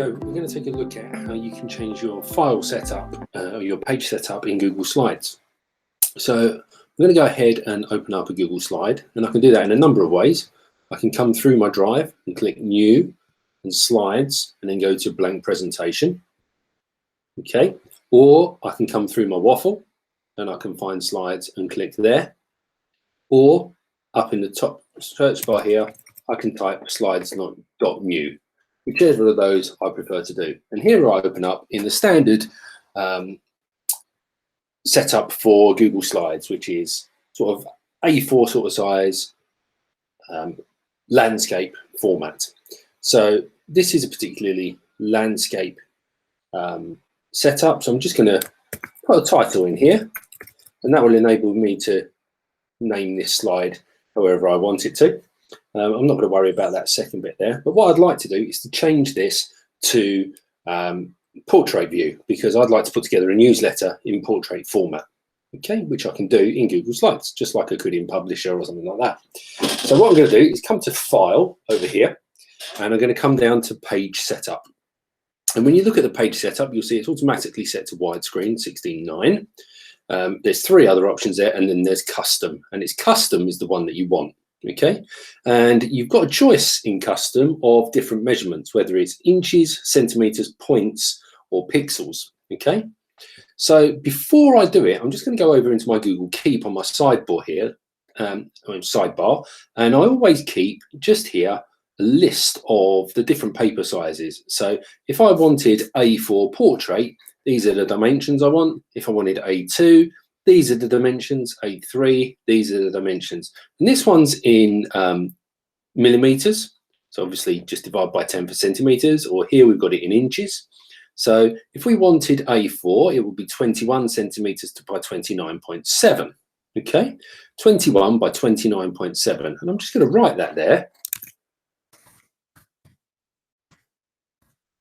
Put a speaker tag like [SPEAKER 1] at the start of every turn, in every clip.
[SPEAKER 1] video, we're going to take a look at how you can change your file setup or your page setup in Google Slides. So I'm going to go ahead and open up a Google Slide, and I can do that in a number of ways. I can come through my drive and click New and Slides and then go to Blank Presentation. Okay, or I can come through my waffle and I can find Slides and click there. Or up in the top search bar here, I can type slides.new. Whichever of those I prefer to do. And here I open up in the standard setup for Google Slides, which is sort of A4 sort of size landscape format. So this is a particularly landscape setup. So I'm just going to put a title in here, and that will enable me to name this slide however I want it to. I'm not going to worry about that second bit there, but what I'd like to do is to change this to portrait view, because I'd like to put together a newsletter in portrait format, okay, which I can do in Google Slides, just like I could in Publisher or something like that. So what I'm going to do is come to File over here, and I'm going to come down to Page Setup. And when you look at the page setup, you'll see it's automatically set to widescreen 16:9. There's three other options there, and then there's Custom, and it's Custom is the one that you want. Okay, and you've got a choice in Custom of different measurements, whether it's inches, centimeters, points, or pixels. Okay, so before I do it, I'm just going to go over into my Google Keep on my sidebar here, and I always keep just here a list of the different paper sizes. So if I wanted A4 portrait, these are the dimensions I want. If I wanted A2, these are the dimensions. A3, these are the dimensions. And this one's in millimeters. So obviously just divide by 10 for centimeters, or here we've got it in inches. So if we wanted A4, it would be 21 centimeters by 29.7. Okay, 21 by 29.7. And I'm just going to write that there.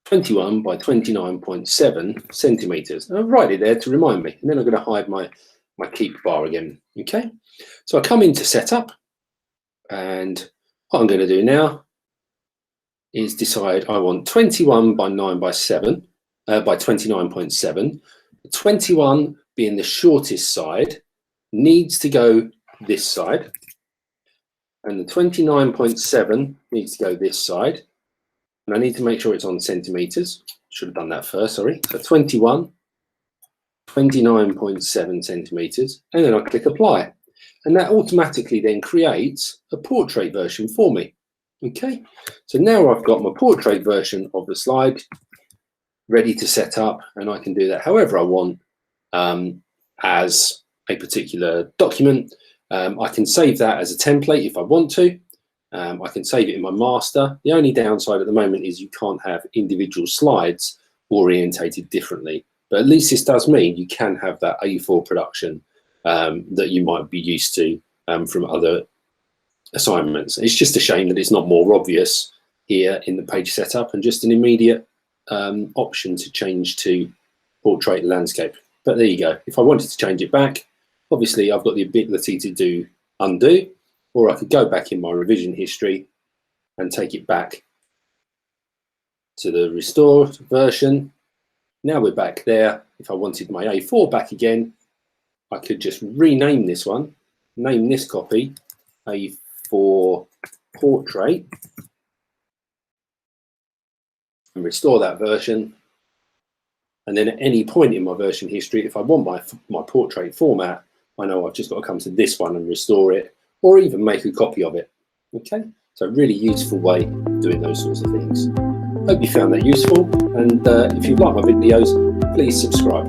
[SPEAKER 1] 21 by 29.7 centimeters. And I'll write it there to remind me. And then I'm going to hide my keep bar again. Okay, so I come into setup, and what I'm going to do now is decide I want 21 by 9 by 7 by 29.7. 21 being the shortest side needs to go this side, and the 29.7 needs to go this side. And I need to make sure it's on centimeters. Should have done that first, sorry. So 21, 29.7 centimeters, and then I click apply. And that automatically then creates a portrait version for me. Okay, so now I've got my portrait version of the slide ready to set up, and I can do that however I want as a particular document. I can save that as a template if I want to. I can save it in my master. The only downside at the moment is you can't have individual slides orientated differently. But at least this does mean you can have that A4 production that you might be used to from other assignments. It's just a shame that it's not more obvious here in the page setup and just an immediate option to change to portrait landscape. But there you go. If I wanted to change it back, obviously I've got the ability to do undo, or I could go back in my revision history and take it back to the restored version. Now we're back there. If I wanted my A4 back again, I could just rename this one, name this copy A4 Portrait, and restore that version. And then at any point in my version history, if I want my portrait format, I know I've just got to come to this one and restore it, or even make a copy of it. Okay, so really useful way of doing those sorts of things. Hope you found that useful, and if you like my videos, please subscribe.